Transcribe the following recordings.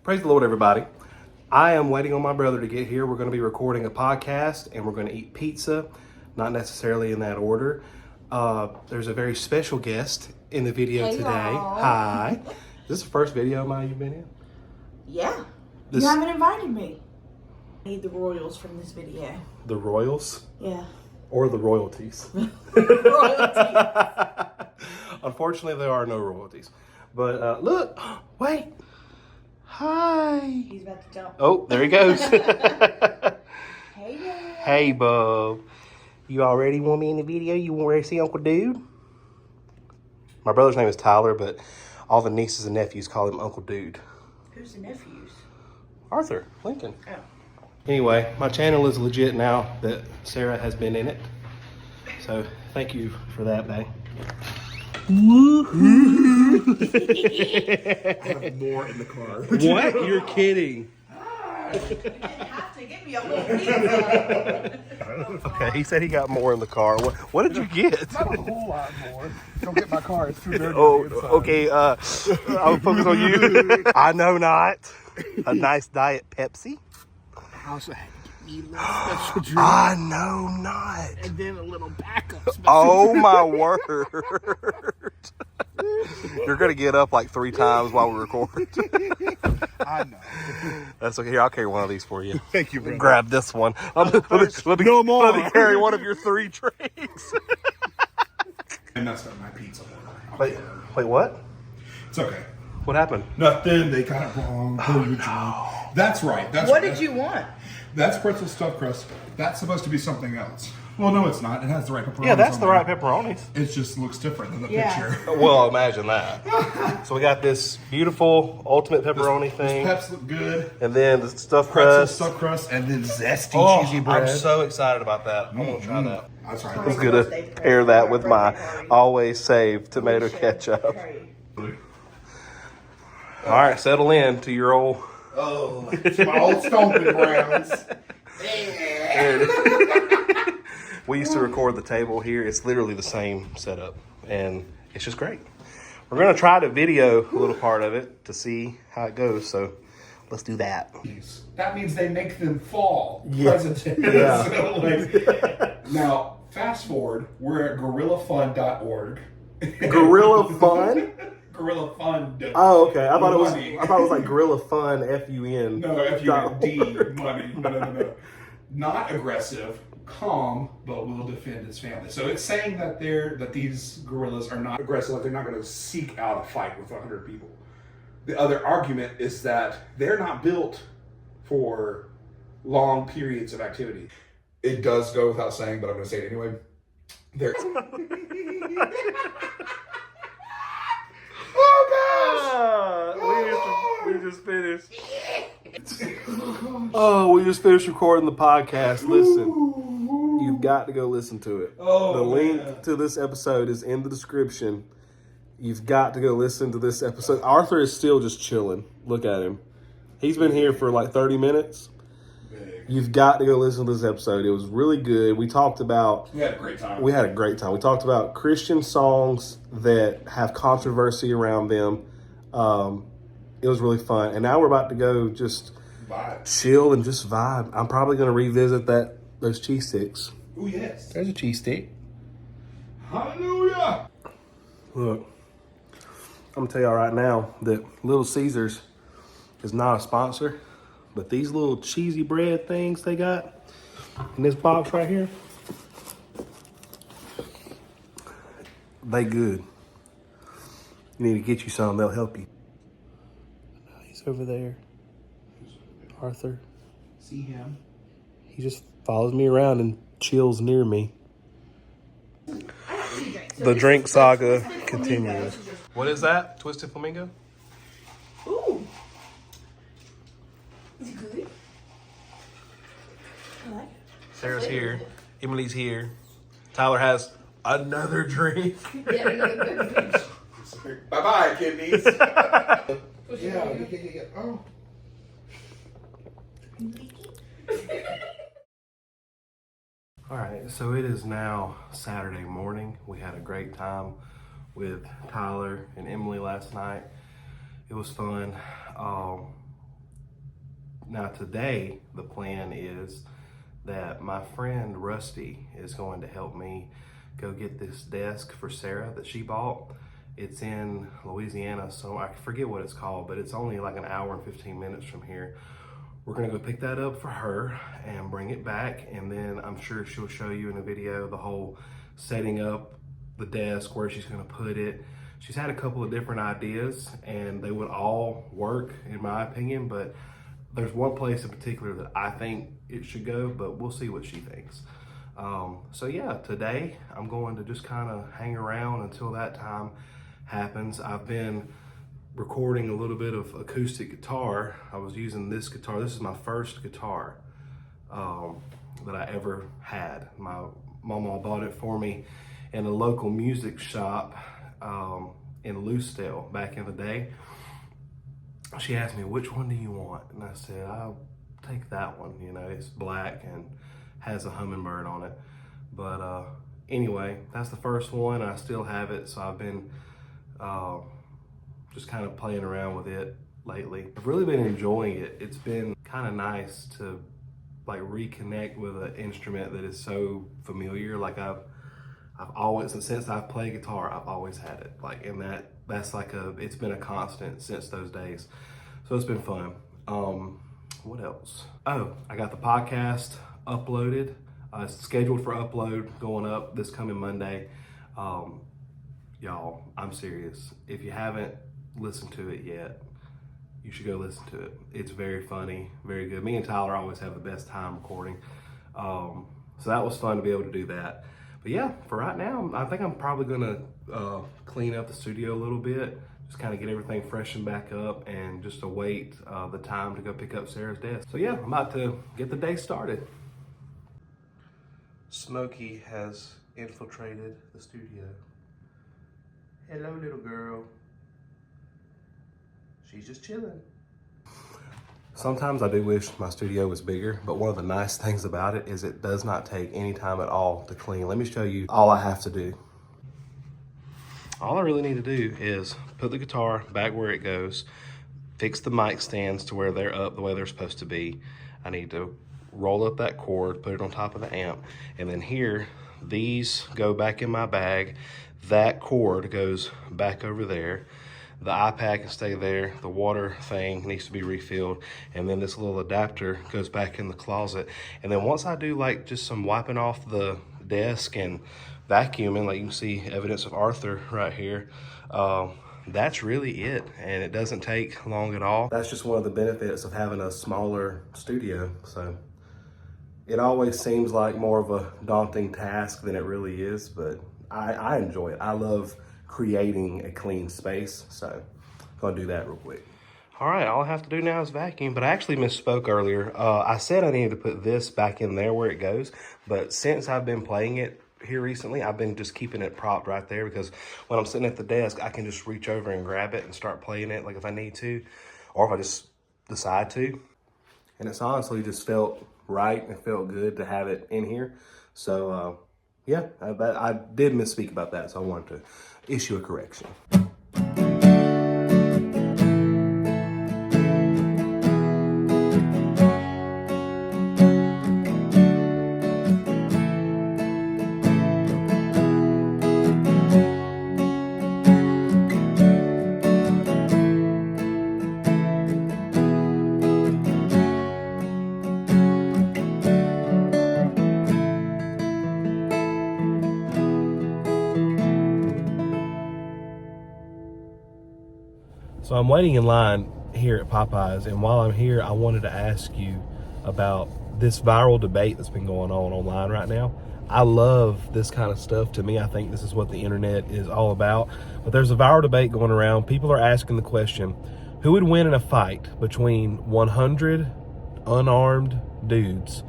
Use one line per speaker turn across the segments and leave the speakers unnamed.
Praise the Lord, everybody. I am waiting on my brother to get here. We're going to be recording a podcast and we're going to eat pizza, not necessarily in that order. There's a very special guest in the video today. Hi. Is this the first video, Maya, you've been in?
Yeah. You haven't invited me. I need the royals from this video.
The royals?
Yeah.
Or the royalties?
Royalties.
Unfortunately, there are no royalties. But look, wait. Hi.
He's about to jump.
Oh, there he goes.
Hey, Dad.
Hey, bub. You already want me in the video? You want to see Uncle Dude? My brother's name is Tyler, but all the nieces and nephews call him Uncle Dude.
Who's the nephews?
Arthur Lincoln.
Oh.
Anyway, my channel is legit now that Sarah has been in it. So thank you for that, babe.
I have more in the car.
What? You're kidding.
You didn't have to give me a whole pizza.
Okay, he said he got more in the car. What did you get?
Not a whole lot more. Don't get my car. It's too dirty.
Oh,
on the inside.
okay. I'll focus on you. I know not. A nice diet Pepsi.
I also had to get me a little special drink.
I know not.
And then a little backup special
Oh my word. You're going to get up like 3 times while we record.
I know.
That's okay. Here, I'll carry one of these for you.
Thank you, brother.
Grab this one. Let me
No more.
Let me carry one of your 3 drinks.
I messed up my pizza order.
Wait, what?
It's okay.
What happened?
Nothing. They got it wrong. That's right.
What did you want?
That's pretzel stuffed crust. That's supposed to be something else. Well, no, it's not. It has the right pepperoni.
Yeah, that's the right pepperonis.
It just looks different than the
Yeah.
picture.
Well, imagine that. So we got this beautiful ultimate pepperoni thing.
Peps look good.
And then the stuffed
Pretzel
crust.
stuffed crust and then zesty
Oh,
cheesy bread.
I'm so excited about that. I'm going to try that.
I'm sorry.
I'm going to pair that with my always saved tomato ketchup. All right, settle in to your old...
Oh, my old stomping grounds.
We used to record the table here. It's literally the same setup, and it's just great. We're going to try to video a little part of it to see how it goes, so let's do that.
That means they make them fall.
Yeah.
Present tense.
Yeah.
So, now, fast forward, we're at gorillafund.org.
Gorilla Fun?
Gorilla Fund.
Oh, okay. I thought it
Money.
was like Gorilla Fun, F-U-N.
No, F-U-N-D, money. No. Not aggressive, calm, but will defend its family. So it's saying that these gorillas are not
aggressive, like they're not going to seek out a fight with 100 people. The other argument is that they're not built for long periods of activity.
It does go without saying, but I'm going to say it anyway. They're...
We just finished. Oh, we just finished recording the podcast. Listen, you've got to go listen to it. The link to this episode is in the description. You've got to go listen to this episode. Arthur is still just chilling. Look at him. He's been here for like 30 minutes. You've got to go listen to this episode. It was really good. We talked about...
We had a great time.
We talked about Christian songs that have controversy around them. It was really fun. And now we're about to go just chill and just vibe. I'm probably going to revisit those cheese sticks.
Oh, yes.
There's a cheese stick.
Hallelujah.
Look, I'm going to tell y'all right now that Little Caesars is not a sponsor, but these little cheesy bread things they got in this box right here, they good. You need to get you some, they'll help you. He's over there. Arthur.
See him.
He just follows me around and chills near me. The drink saga continues. What is that? Twisted Flamingo?
Ooh. Is it good? I like it.
Sarah's here. Emily's here. Tyler has another drink.
Yeah, another good
Bye-bye, kidneys.
Yeah. Oh.
All right, so it is now Saturday morning. We had a great time with Tyler and Emily last night. It was fun. Now today, the plan is that my friend Rusty is going to help me go get this desk for Sarah that she bought. It's in Louisiana, so I forget what it's called, but it's only like an hour and 15 minutes from here. We're gonna go pick that up for her and bring it back, and then I'm sure she'll show you in a video the whole setting up the desk, where she's gonna put it. She's had a couple of different ideas and they would all work in my opinion, but there's one place in particular that I think it should go, but we'll see what she thinks. So yeah, today I'm going to just kind of hang around until that time happens. I've been recording a little bit of acoustic guitar. I was using this guitar. This is my first guitar that I ever had. My mama bought it for me in a local music shop in Lucedale back in the day. She asked me, which one do you want? And I said, I'll take that one. You know, it's black and has a hummingbird on it. But anyway, that's the first one. I still have it, so I've been just kind of playing around with it lately. I've really been enjoying it. It's been kind of nice to like reconnect with an instrument that is so familiar. Like I've always, since I've played guitar, I've always had it. Like, and that's like it's been a constant since those days. So it's been fun. What else? Oh, I got the podcast uploaded. It's scheduled for upload going up this coming Monday. Y'all, I'm serious. If you haven't listened to it yet, you should go listen to it. It's very funny, very good. Me and Tyler always have the best time recording. So that was fun to be able to do that. But yeah, for right now, I think I'm probably gonna clean up the studio a little bit, just kind of get everything freshened back up and just await the time to go pick up Sarah's desk. So yeah, I'm about to get the day started. Smokey has infiltrated the studio. Hello, little girl. She's just chilling. Sometimes I do wish my studio was bigger, but one of the nice things about it is it does not take any time at all to clean. Let me show you all I have to do. All I really need to do is put the guitar back where it goes, fix the mic stands to where they're up the way they're supposed to be. I need to roll up that cord, put it on top of the amp, and then here, these go back in my bag. That cord goes back over there. The iPad can stay there. The water thing needs to be refilled. And then this little adapter goes back in the closet. And then once I do like just some wiping off the desk and vacuuming, like you can see evidence of Arthur right here, that's really it. And it doesn't take long at all. That's just one of the benefits of having a smaller studio. So it always seems like more of a daunting task than it really is, but I enjoy it. I love creating a clean space, so I'm gonna do that real quick. All right, all I have to do now is vacuum, but I actually misspoke earlier. I said I needed to put this back in there where it goes, but since I've been playing it here recently, I've been just keeping it propped right there, because when I'm sitting at the desk, I can just reach over and grab it and start playing it like if I need to, or if I just decide to. And it's honestly just felt right and felt good to have it in here. So yeah, I did misspeak about that, so I wanted to issue a correction. So I'm waiting in line here at Popeyes, and while I'm here, I wanted to ask you about this viral debate that's been going on online right now. I love this kind of stuff. To me, I think this is what the internet is all about. But there's a viral debate going around. People are asking the question, who would win in a fight between 100 unarmed dudes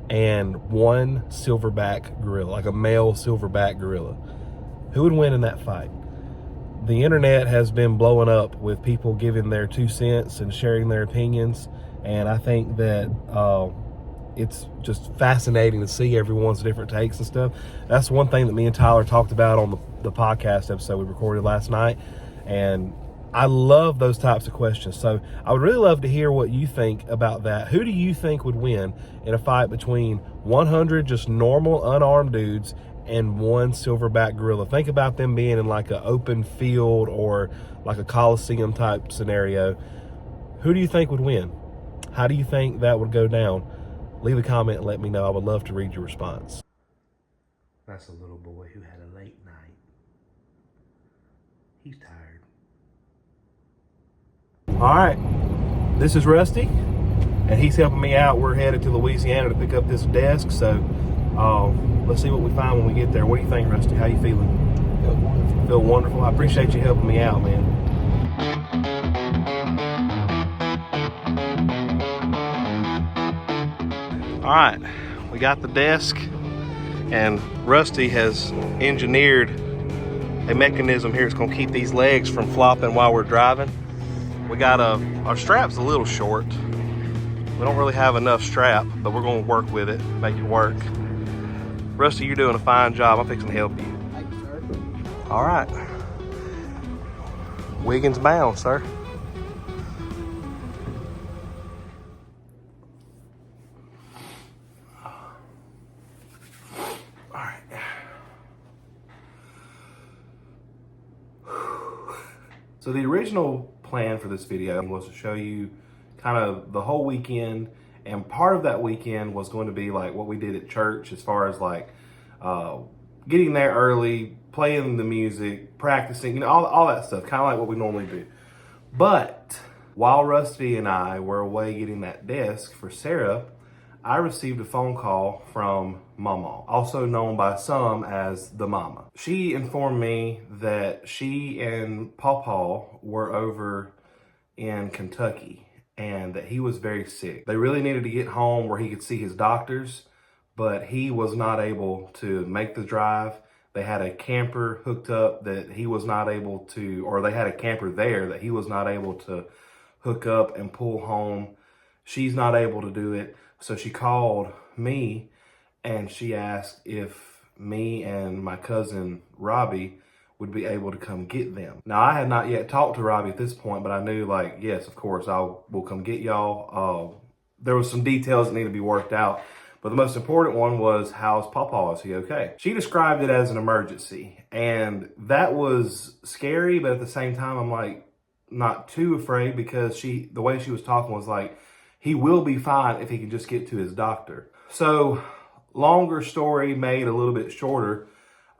and one silverback gorilla, like a male silverback gorilla? Who would win in that fight? The internet has been blowing up with people giving their 2 cents and sharing their opinions, and I think that it's just fascinating to see everyone's different takes and stuff. That's one thing that me and Tyler talked about on the podcast episode we recorded last night, and I love those types of questions. So I would really love to hear what you think about that. Who do you think would win in a fight between 100 just normal unarmed dudes and one silverback gorilla? Think about them being in like an open field or like a Coliseum type scenario. Who do you think would win? How do you think that would go down? Leave a comment and let me know. I would love to read your response. That's a little boy who had a late night. He's tired. All right, this is Rusty, and he's helping me out. We're headed to Louisiana to pick up this desk, so let's see what we find when we get there. What do you think, Rusty? How you feeling?
Feel wonderful.
Feel wonderful? I appreciate you helping me out, man. All right, we got the desk, and Rusty has engineered a mechanism here that's gonna keep these legs from flopping while we're driving. We got our strap's a little short. We don't really have enough strap, but we're gonna work with it, make it work. Rusty, you're doing a fine job. I'm fixing to help you.
Thank you, sir.
All right. Wiggins bound, sir. All right. So the original plan for this video was to show you kind of the whole weekend, and part of that weekend was going to be like what we did at church, as far as like getting there early, playing the music, practicing, you know, all that stuff, kind of like what we normally do. But while Rusty and I were away getting that desk for Sarah, I received a phone call from Mama, also known by some as the Mama. She informed me that she and Pawpaw were over in Kentucky and that he was very sick. They really needed to get home where he could see his doctors, but he was not able to make the drive. They had a camper hooked up that he was not able to, or they had a camper there that he was not able to hook up and pull home. She's not able to do it. So she called me and she asked if me and my cousin Robbie would be able to come get them. Now, I had not yet talked to Robbie at this point, but I knew, like, yes, of course, we'll come get y'all. There was some details that need to be worked out, but the most important one was, how's Pawpaw? Is he okay? She described it as an emergency, and that was scary, but at the same time, I'm like, not too afraid, because the way she was talking was like, he will be fine if he can just get to his doctor. So, longer story made a little bit shorter,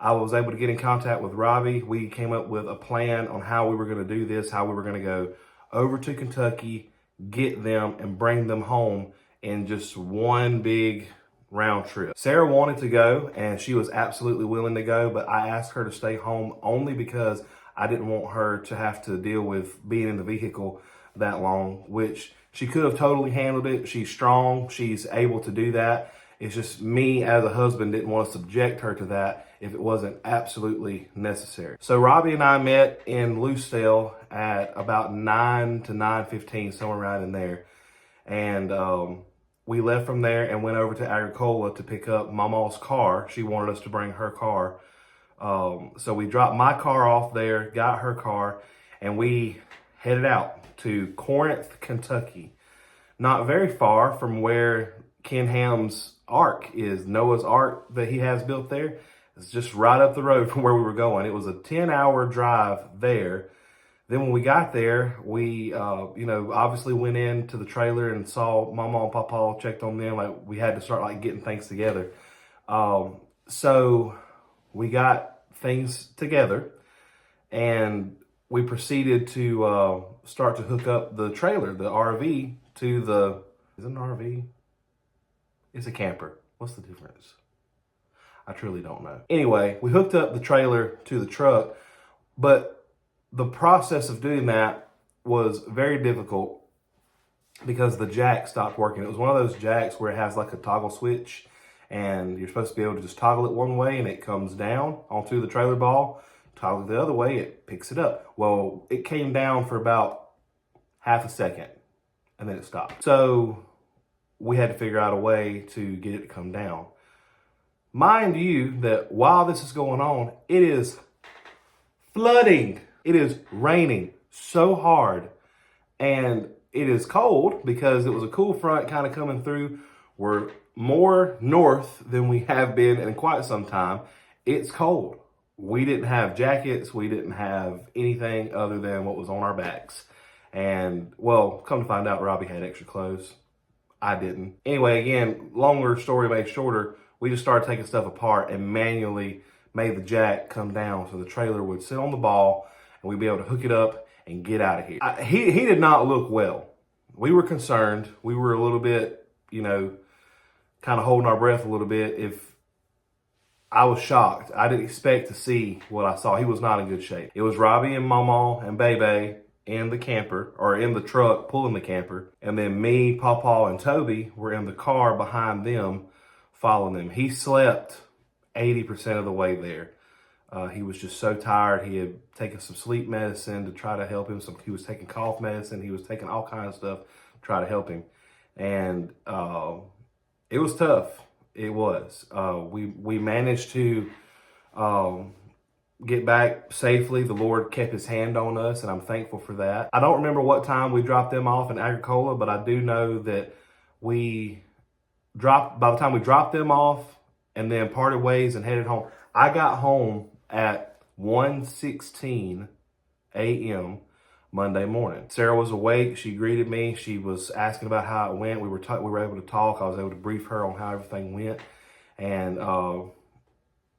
I was able to get in contact with Robbie. We came up with a plan on how we were going to do this, how we were going to go over to Kentucky, get them, and bring them home in just one big round trip. Sarah wanted to go, and she was absolutely willing to go, but I asked her to stay home only because I didn't want her to have to deal with being in the vehicle that long, which she could have totally handled it. She's strong. She's able to do that. It's just me as a husband didn't want to subject her to that if it wasn't absolutely necessary. So Robbie and I met in Lucedale at about 9 to 9:15, somewhere around in there. And we left from there and went over to Agricola to pick up Mama's car. She wanted us to bring her car. So we dropped my car off there, got her car, and we headed out to Corinth, Kentucky. Not very far from where Ken Ham's Ark is, Noah's Ark that he has built there. It's just right up the road from where we were going. It was a 10-hour drive there. Then when we got there, we, obviously went into the trailer and saw Mama and Pawpaw, checked on them. Like, we had to start like getting things together. So we got things together and we proceeded to start to hook up the trailer, the RV, to the, is it an RV? It's a camper. What's the difference? I truly don't know. Anyway, we hooked up the trailer to the truck, but the process of doing that was very difficult because the jack stopped working. It was one of those jacks where it has like a toggle switch and you're supposed to be able to just toggle it one way and it comes down onto the trailer ball. Toggle it the other way, it picks it up. Well, it came down for about half a second and then it stopped. So we had to figure out a way to get it to come down. Mind you that while this is going on, it is flooding. It is raining so hard. And it is cold because it was a cool front kind of coming through. We're more north than we have been in quite some time. It's cold. We didn't have jackets. We didn't have anything other than what was on our backs. And, well, come to find out, Robbie had extra clothes. I didn't. Anyway, again, longer story made shorter, we just started taking stuff apart and manually made the jack come down so the trailer would sit on the ball and we'd be able to hook it up and get out of here. He did not look well. We were concerned. We were a little bit, you know, kind of holding our breath a little bit. I was shocked. I didn't expect to see what I saw. He was not in good shape. It was Robbie and Mama and Bebe in the camper, or in the truck pulling the camper. And then me, Pawpaw, and Toby were in the car behind them, following them. He slept 80% of the way there. He was just so tired. He had taken some sleep medicine to try to help him. He was taking cough medicine. He was taking all kinds of stuff to try to help him. And it was tough. It was. We managed to get back safely. The Lord kept his hand on us, and I'm thankful for that. I don't remember what time we dropped them off in Agricola, but I do know that by the time we dropped them off and then parted ways and headed home, I got home at 1:16 a.m. Monday morning. Sarah was awake. She greeted me. She was asking about how it went. We were able to talk. I was able to brief her on how everything went. And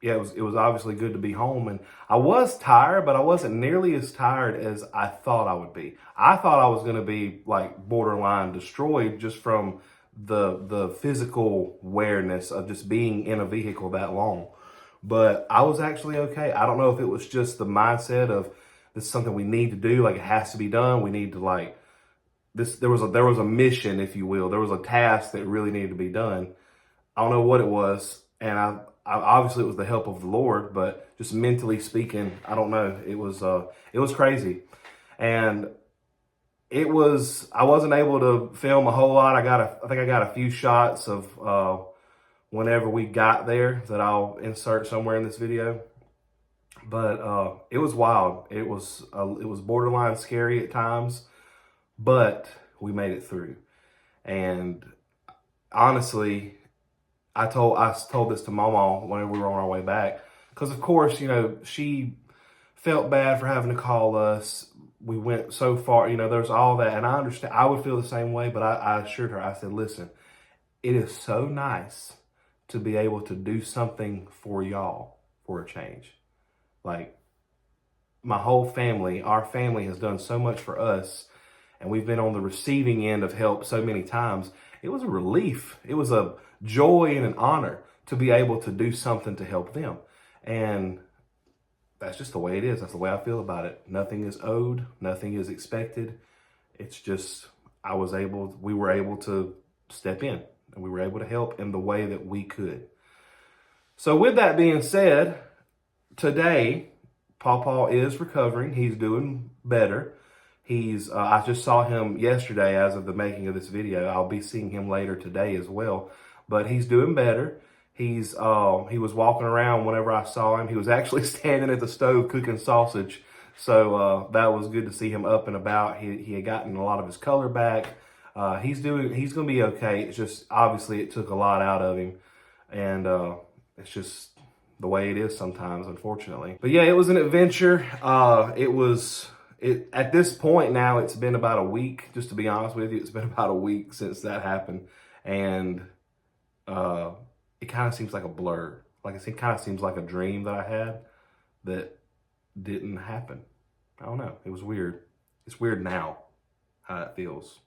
yeah, it was obviously good to be home. And I was tired, but I wasn't nearly as tired as I thought I would be. I thought I was going to be like borderline destroyed just from the physical awareness of just being in a vehicle that long. But I was actually okay. I don't know if it was just the mindset of this is something we need to do, like it has to be done. We need to like this. There was a mission, if you will. There was a task that really needed to be done. I don't know what it was, and I obviously it was the help of the Lord, but just mentally speaking, I don't know. It was crazy, and I wasn't able to film a whole lot. I think I got a few shots of whenever we got there that I'll insert somewhere in this video. But it was wild. It was borderline scary at times, but we made it through. And honestly, I told this to Mama when we were on our way back, because of course, you know, she felt bad for having to call us. We went so far, you know, there's all that, and I understand. I would feel the same way, but I assured her. I said, "Listen, it is so nice to be able to do something for y'all for a change." Like, my whole family, our family has done so much for us, and we've been on the receiving end of help so many times. It was a relief. It was a joy and an honor to be able to do something to help them. And that's just the way it is. That's the way I feel about it. Nothing is owed. Nothing is expected. It's just, we were able to step in, and we were able to help in the way that we could. So with that being said, today, Pawpaw is recovering. He's doing better. I just saw him yesterday as of the making of this video. I'll be seeing him later today as well. But he's doing better. He was walking around whenever I saw him. He was actually standing at the stove cooking sausage. So that was good to see him up and about. He had gotten a lot of his color back. He's going to be okay. It's just, obviously, it took a lot out of him. And it's just the way it is sometimes, unfortunately. But yeah, it was an adventure. At this point now, it's been about a week, just to be honest with you. It's been about a week since that happened. And it kind of seems like a blur. Like, it kind of seems like a dream that I had that didn't happen. I don't know. It was weird. It's weird now how it feels.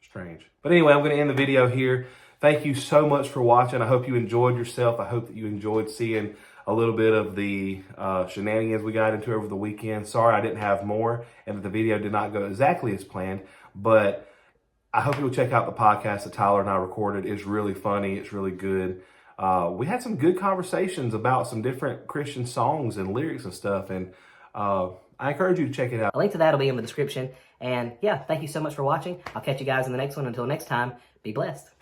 Strange. But anyway, I'm going to end the video here. Thank you so much for watching. I hope you enjoyed yourself. I hope that you enjoyed seeing a little bit of the shenanigans we got into over the weekend. Sorry I didn't have more and that the video did not go exactly as planned, but I hope you'll check out the podcast that Tyler and I recorded. It's really funny. It's really good. We had some good conversations about some different Christian songs and lyrics and stuff, and I encourage you to check it out.
A link to that will be in the description. And yeah, thank you so much for watching. I'll catch you guys in the next one. Until next time, be blessed.